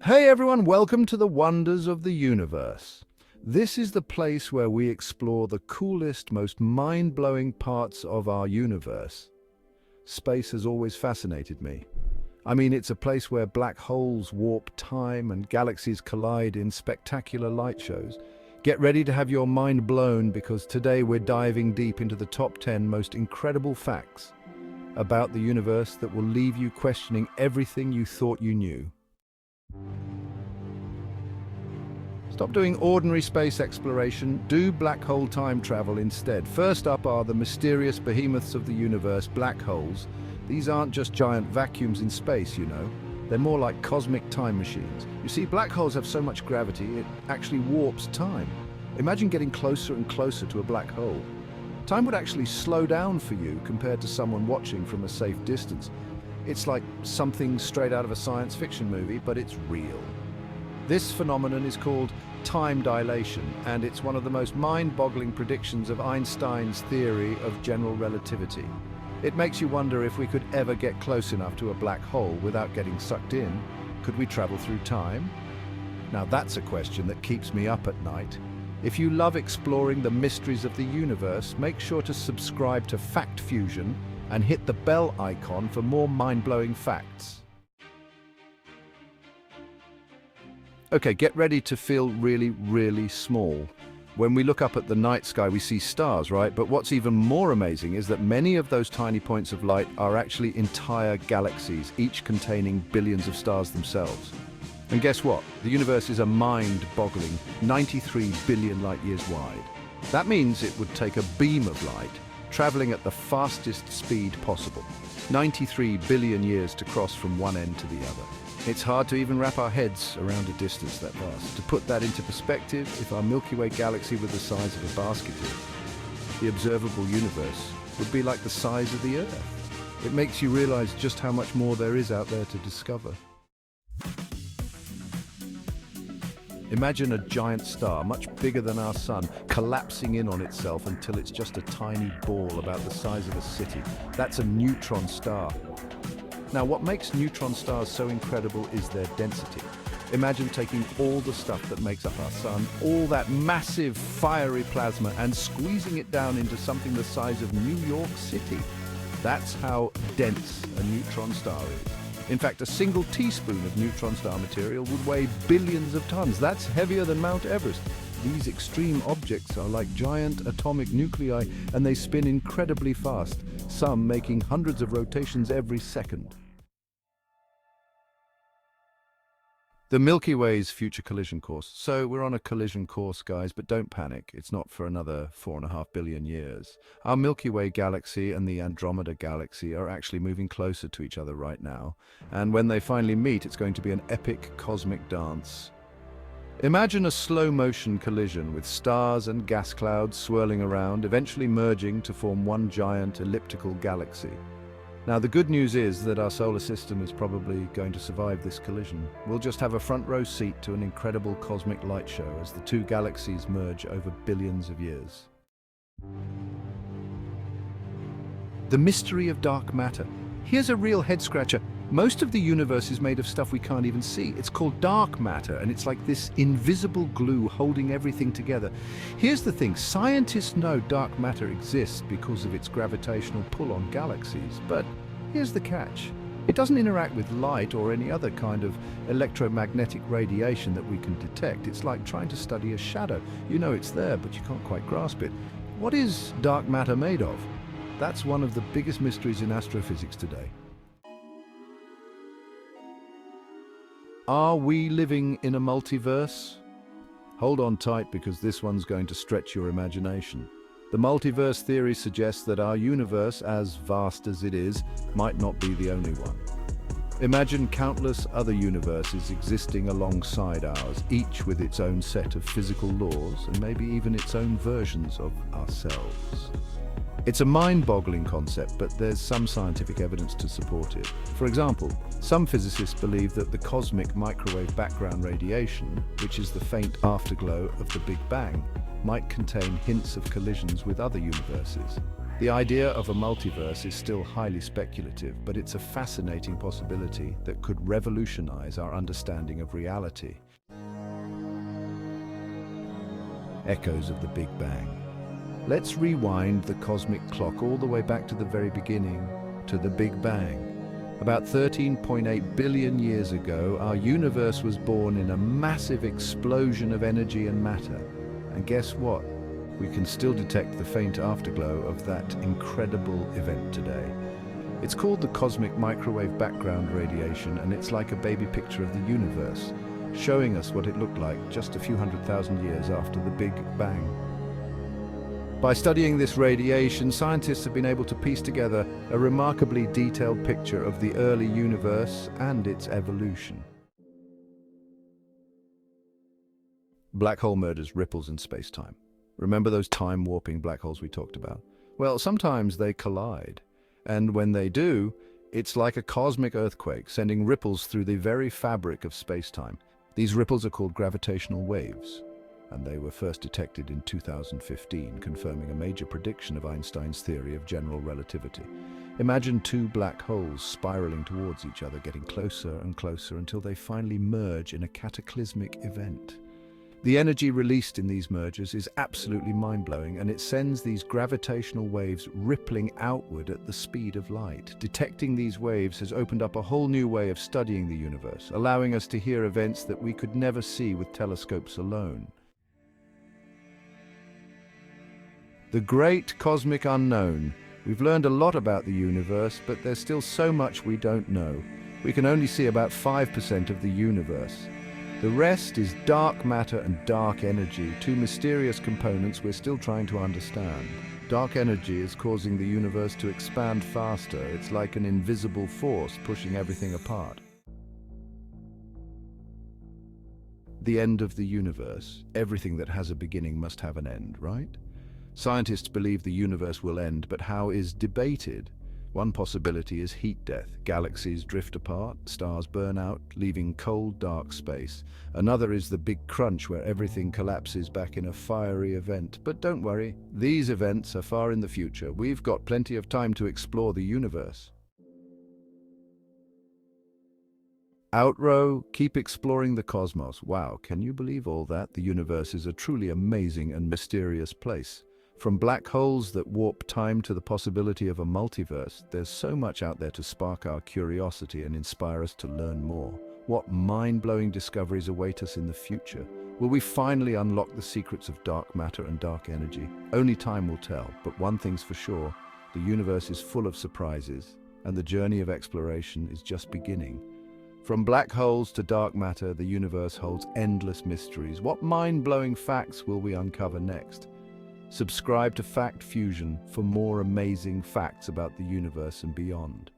Hey everyone, welcome to the wonders of the universe. This is the place where we explore the coolest, most mind-blowing parts of our universe. Space has always fascinated me. It's a place where black holes warp time and galaxies collide in spectacular light shows. Get ready to have your mind blown because today we're diving deep into the top 10 most incredible facts about the universe that will leave you questioning everything you thought you knew. Stop doing ordinary space exploration, do black hole time travel instead. First up are the mysterious behemoths of the universe, black holes. These aren't just giant vacuums in space, you know. They're more like cosmic time machines. You see, black holes have so much gravity, it actually warps time. Imagine getting closer and closer to a black hole. Time would actually slow down for you compared to someone watching from a safe distance. It's like something straight out of a science fiction movie, but it's real. This phenomenon is called time dilation, and it's one of the most mind-boggling predictions of Einstein's theory of general relativity. It makes you wonder if we could ever get close enough to a black hole without getting sucked in. Could we travel through time? Now that's a question that keeps me up at night. If you love exploring the mysteries of the universe, make sure to subscribe to Fact Fusion and hit the bell icon for more mind-blowing facts. Okay, get ready to feel really, really small. When we look up at the night sky, we see stars, right? But what's even more amazing is that many of those tiny points of light are actually entire galaxies, each containing billions of stars themselves. And guess what? The universe is a mind-boggling 93 billion light years wide. That means it would take a beam of light traveling at the fastest speed possible. 93 billion years to cross from one end to the other. It's hard to even wrap our heads around a distance that vast. To put that into perspective, if our Milky Way galaxy were the size of a basketball, the observable universe would be like the size of the Earth. It makes you realize just how much more there is out there to discover. Imagine a giant star, much bigger than our sun, collapsing in on itself until it's just a tiny ball about the size of a city. That's a neutron star. Now, what makes neutron stars so incredible is their density. Imagine taking all the stuff that makes up our sun, all that massive fiery plasma, and squeezing it down into something the size of New York City. That's how dense a neutron star is. In fact, a single teaspoon of neutron star material would weigh billions of tons. That's heavier than Mount Everest. These extreme objects are like giant atomic nuclei, and they spin incredibly fast, some making hundreds of rotations every second. The Milky Way's future collision course. So we're on a collision course, guys, but don't panic. It's not for another 4.5 billion years. Our Milky Way galaxy and the Andromeda galaxy are actually moving closer to each other right now. And when they finally meet, it's going to be an epic cosmic dance. Imagine a slow-motion collision with stars and gas clouds swirling around, eventually merging to form one giant elliptical galaxy. Now, the good news is that our solar system is probably going to survive this collision. We'll just have a front row seat to an incredible cosmic light show as the two galaxies merge over billions of years. The mystery of dark matter. Here's a real head-scratcher. Most of the universe is made of stuff we can't even see. It's called dark matter, and it's like this invisible glue holding everything together. Here's the thing, scientists know dark matter exists because of its gravitational pull on galaxies, but here's the catch. It doesn't interact with light or any other kind of electromagnetic radiation that we can detect. It's like trying to study a shadow. You know it's there, but you can't quite grasp it. What is dark matter made of? That's one of the biggest mysteries in astrophysics today. Are we living in a multiverse? Hold on tight because this one's going to stretch your imagination. The multiverse theory suggests that our universe, as vast as it is, might not be the only one. Imagine countless other universes existing alongside ours, each with its own set of physical laws and maybe even its own versions of ourselves. It's a mind-boggling concept, but there's some scientific evidence to support it. For example, some physicists believe that the cosmic microwave background radiation, which is the faint afterglow of the Big Bang, might contain hints of collisions with other universes. The idea of a multiverse is still highly speculative, but it's a fascinating possibility that could revolutionize our understanding of reality. Echoes of the Big Bang. Let's rewind the cosmic clock all the way back to the very beginning, to the Big Bang. About 13.8 billion years ago, our universe was born in a massive explosion of energy and matter. And guess what? We can still detect the faint afterglow of that incredible event today. It's called the cosmic microwave background radiation, and it's like a baby picture of the universe, showing us what it looked like just a few 100,000 years after the Big Bang. By studying this radiation, scientists have been able to piece together a remarkably detailed picture of the early universe and its evolution. Black hole murders ripples in space-time. Remember those time-warping black holes we talked about? Well, sometimes they collide. And when they do, it's like a cosmic earthquake, sending ripples through the very fabric of space-time. These ripples are called gravitational waves, and they were first detected in 2015, confirming a major prediction of Einstein's theory of general relativity. Imagine two black holes spiraling towards each other, getting closer and closer until they finally merge in a cataclysmic event. The energy released in these mergers is absolutely mind-blowing, and it sends these gravitational waves rippling outward at the speed of light. Detecting these waves has opened up a whole new way of studying the universe, allowing us to hear events that we could never see with telescopes alone. The great cosmic unknown. We've learned a lot about the universe, but there's still so much we don't know. We can only see about 5% of the universe. The rest is dark matter and dark energy, two mysterious components we're still trying to understand. Dark energy is causing the universe to expand faster. It's like an invisible force pushing everything apart. The end of the universe. Everything that has a beginning must have an end, right? Scientists believe the universe will end, but how is debated. One possibility is heat death. Galaxies drift apart, stars burn out, leaving cold, dark space. Another is the Big Crunch, where everything collapses back in a fiery event. But don't worry, these events are far in the future. We've got plenty of time to explore the universe. Outrow, keep exploring the cosmos. Wow, can you believe all that? The universe is a truly amazing and mysterious place. From black holes that warp time to the possibility of a multiverse, there's so much out there to spark our curiosity and inspire us to learn more. What mind-blowing discoveries await us in the future? Will we finally unlock the secrets of dark matter and dark energy? Only time will tell, but one thing's for sure, the universe is full of surprises, and the journey of exploration is just beginning. From black holes to dark matter, the universe holds endless mysteries. What mind-blowing facts will we uncover next? Subscribe to Fact Fusion for more amazing facts about the universe and beyond.